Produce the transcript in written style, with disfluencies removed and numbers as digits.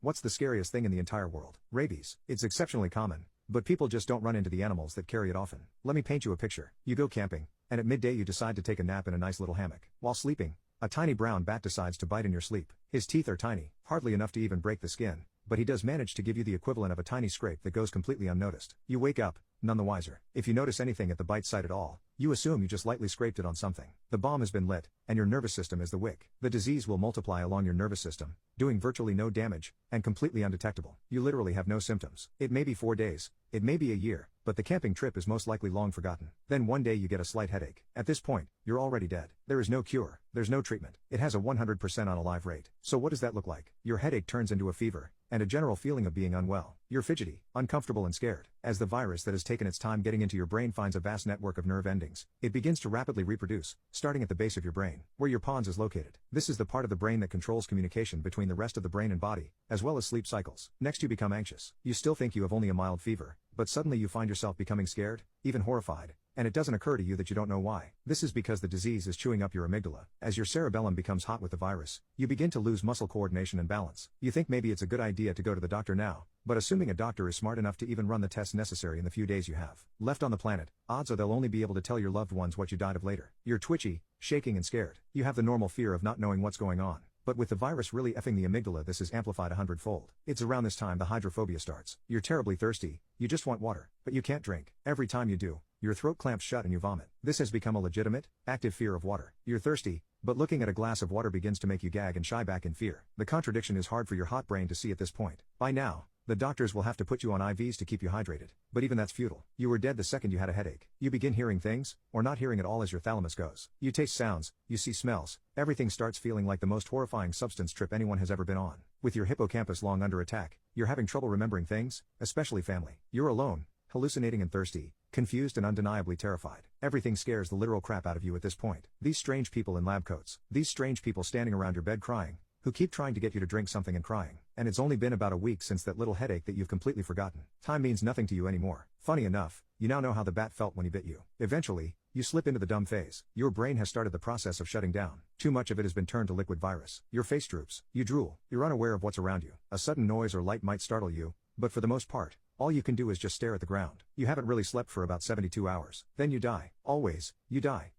What's the scariest thing in the entire world? Rabies. It's exceptionally common, but people just don't run into the animals that carry it often. Let me paint you a picture. You go camping, and at midday you decide to take a nap in a nice little hammock. While sleeping, a tiny brown bat decides to bite in your sleep. His teeth are tiny, hardly enough to even break the skin, but he does manage to give you the equivalent of a tiny scrape that goes completely unnoticed. You wake up, none the wiser. If you notice anything at the bite site at all, you assume you just lightly scraped it on something. The bomb has been lit, and your nervous system is the wick. The disease will multiply along your nervous system, doing virtually no damage, and completely undetectable. You literally have no symptoms. It may be 4 days, it may be a year, but the camping trip is most likely long forgotten. Then one day you get a slight headache. At this point, you're already dead. There is no cure, there's no treatment. It has a 100% unalive rate. So what does that look like? Your headache turns into a fever, and a general feeling of being unwell. You're fidgety, uncomfortable and scared. As the virus that has taken its time getting into your brain finds a vast network of nerve endings, it begins to rapidly reproduce, starting at the base of your brain, where your pons is located. This is the part of the brain that controls communication between the rest of the brain and body, as well as sleep cycles. Next you become anxious. You still think you have only a mild fever, but suddenly you find yourself becoming scared, even horrified, and it doesn't occur to you that you don't know why. This is because the disease is chewing up your amygdala. As your cerebellum becomes hot with the virus, you begin to lose muscle coordination and balance. You think maybe it's a good idea to go to the doctor now, but assuming a doctor is smart enough to even run the tests necessary in the few days you have left on the planet, odds are they'll only be able to tell your loved ones what you died of later. You're twitchy, shaking and scared. You have the normal fear of not knowing what's going on. But with the virus really effing the amygdala, this is amplified 100-fold. It's around this time the hydrophobia starts. You're terribly thirsty, you just want water, but you can't drink. Every time you do, your throat clamps shut and you vomit. This has become a legitimate, active fear of water. You're thirsty, but looking at a glass of water begins to make you gag and shy back in fear. The contradiction is hard for your hot brain to see at this point. By now, the doctors will have to put you on IVs to keep you hydrated. But even that's futile. You were dead the second you had a headache. You begin hearing things, or not hearing at all as your thalamus goes. You taste sounds, you see smells. Everything starts feeling like the most horrifying substance trip anyone has ever been on. With your hippocampus long under attack, you're having trouble remembering things, especially family. You're alone, hallucinating and thirsty, confused and undeniably terrified. Everything scares the literal crap out of you at this point. These strange people in lab coats, these strange people standing around your bed crying, who keep trying to get you to drink something and crying. And it's only been about a week since that little headache that you've completely forgotten. Time means nothing to you anymore. Funny enough, you now know how the bat felt when he bit you. Eventually, you slip into the dumb phase. Your brain has started the process of shutting down. Too much of it has been turned to liquid virus. Your face droops. You drool. You're unaware of what's around you. A sudden noise or light might startle you, but for the most part, all you can do is just stare at the ground. You haven't really slept for about 72 hours. Then you die. Always, you die.